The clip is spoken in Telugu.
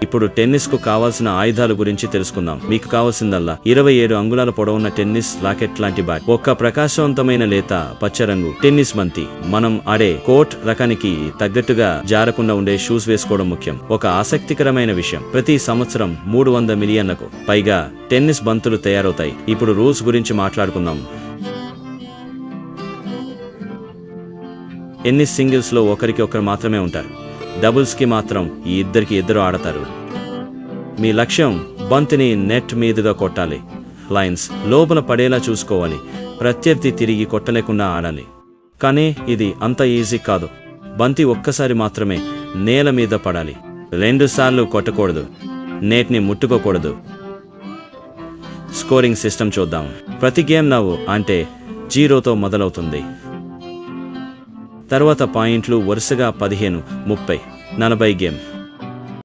ఇప్పుడు టెన్నిస్ కు కావాల్సిన ఆయుధాల గురించి తెలుసుకుందాం. మీకు కావాల్సిందల్లా 27 అంగుళాల పొడవున్న టెన్నిస్ రాకెట్ లాంటి బ్యాట్, ఒక ప్రకాశవంతమైన లేత పచ్చరంగు టెన్నిస్ బంతి, మనం ఆడే కోర్ట్ రకానికి తగ్గట్టుగా జారకుండా ఉండే షూస్ వేసుకోవడం ముఖ్యం. ఒక ఆసక్తికరమైన విషయం, ప్రతి సంవత్సరం 300 మిలియన్లకు పైగా టెన్నిస్ బంతులు తయారవుతాయి. ఇప్పుడు రూల్స్ గురించి మాట్లాడుకుందాం. టెన్నిస్ సింగిల్స్ లో ఒకరికి ఒకరు మాత్రమే ఉంటారు. డబుల్స్ కి మాత్రం ఈ ఇద్దరు ఆడతారు. మీ లక్ష్యం బంతిని నెట్ మీదుగా కొట్టాలి. లైన్స్ లోపల పడేలా చూసుకోవాలి. ప్రత్యర్థి తిరిగి కొట్టలేకుండా ఆడాలి. కానీ ఇది అంత ఈజీ కాదు. బంతి ఒక్కసారి మాత్రమే నేల మీద పడాలి. 2 సార్లు కొట్టకూడదు. నెట్ ని ముట్టుకోకూడదు. స్కోరింగ్ సిస్టమ్ చూద్దాం. ప్రతి గేమ్ నవ్వు అంటే 0తో మొదలవుతుంది. తర్వాత పాయింట్లు వరుసగా 15, 30, 40 గేమ్.